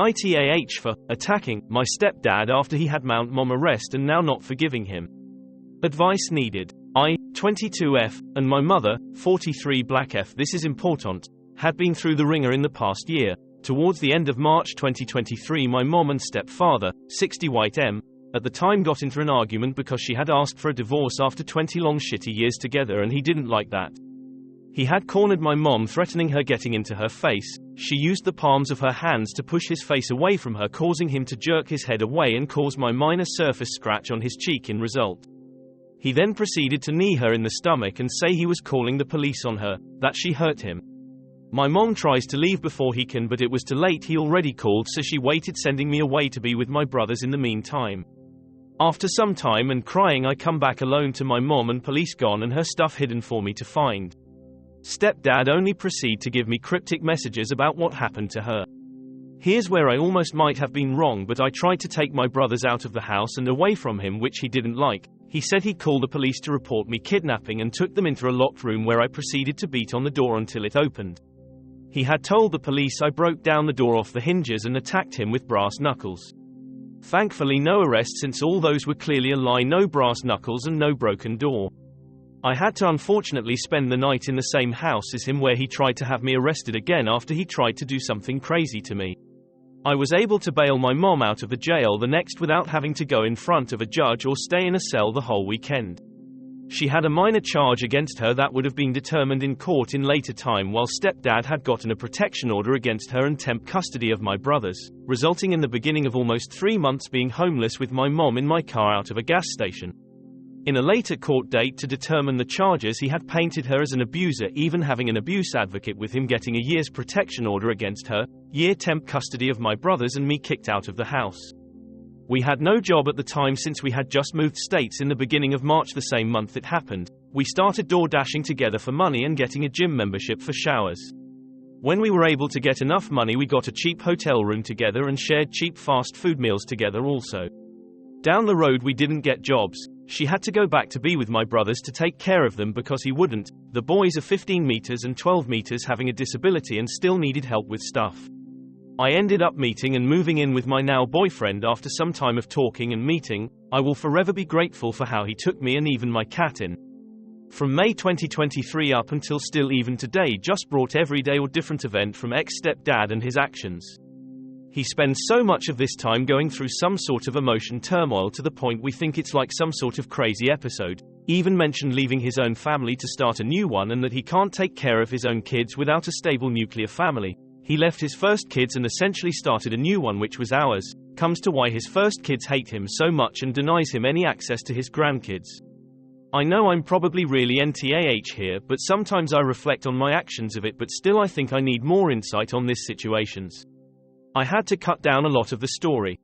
Aitah for attacking my stepdad after he had mom arrest and now not forgiving him. Advice needed. I, 22F, and my mother, 43 Black F. This is important. Had been through the ringer in the past year. Towards the end of March 2023, my mom and stepfather, 60 White M, at the time got into an argument because she had asked for a divorce after 20 long shitty years together and he didn't like that. He had cornered my mom, threatening her, getting into her face. She used the palms of her hands to push his face away from her, causing him to jerk his head away and cause my minor surface scratch on his cheek in result. He then proceeded to knee her in the stomach and say he was calling the police on her, that she hurt him. My mom tries to leave before he can, but it was too late, he already called, so she waited, sending me away to be with my brothers in the meantime. After some time and crying, I come back alone to my mom and police gone and her stuff hidden for me to find. Stepdad only proceed to give me cryptic messages about what happened to her. Here's where I almost might have been wrong, but I tried to take my brothers out of the house and away from him, which he didn't like. He said he'd call the police to report me kidnapping and took them into a locked room where I proceeded to beat on the door until it opened. He had told the police I broke down the door off the hinges and attacked him with brass knuckles. Thankfully no arrest, since all those were clearly a lie, no brass knuckles and no broken door. I had to unfortunately spend the night in the same house as him, where he tried to have me arrested again after he tried to do something crazy to me. I was able to bail my mom out of the jail the next without having to go in front of a judge or stay in a cell the whole weekend. She had a minor charge against her that would have been determined in court in later time, while stepdad had gotten a protection order against her and temp custody of my brothers, resulting in the beginning of almost 3 months being homeless with my mom in my car out of a gas station. In a later court date to determine the charges, he had painted her as an abuser, even having an abuse advocate with him, getting a year's protection order against her, year temp custody of my brothers, and me kicked out of the house. We had no job at the time since we had just moved states in the beginning of March the same month it happened. We started door dashing together for money and getting a gym membership for showers. When we were able to get enough money, we got a cheap hotel room together and shared cheap fast food meals together also. Down the road we didn't get jobs. She had to go back to be with my brothers to take care of them because he wouldn't. The boys are 15 meters and 12 meters, having a disability, and still needed help with stuff. I ended up meeting and moving in with my now boyfriend after some time of talking and meeting. I will forever be grateful for how he took me and even my cat in. From May 2023 up until still even today, just brought every day or different event from ex-stepdad and his actions. He spends so much of this time going through some sort of emotion turmoil to the point we think it's like some sort of crazy episode. Even mentioned leaving his own family to start a new one, and that he can't take care of his own kids without a stable nuclear family. He left his first kids and essentially started a new one, which was ours. Comes to why his first kids hate him so much and denies him any access to his grandkids. I know I'm probably really NTAH here, but sometimes I reflect on my actions of it, but still I think I need more insight on this situations. I had to cut down a lot of the story.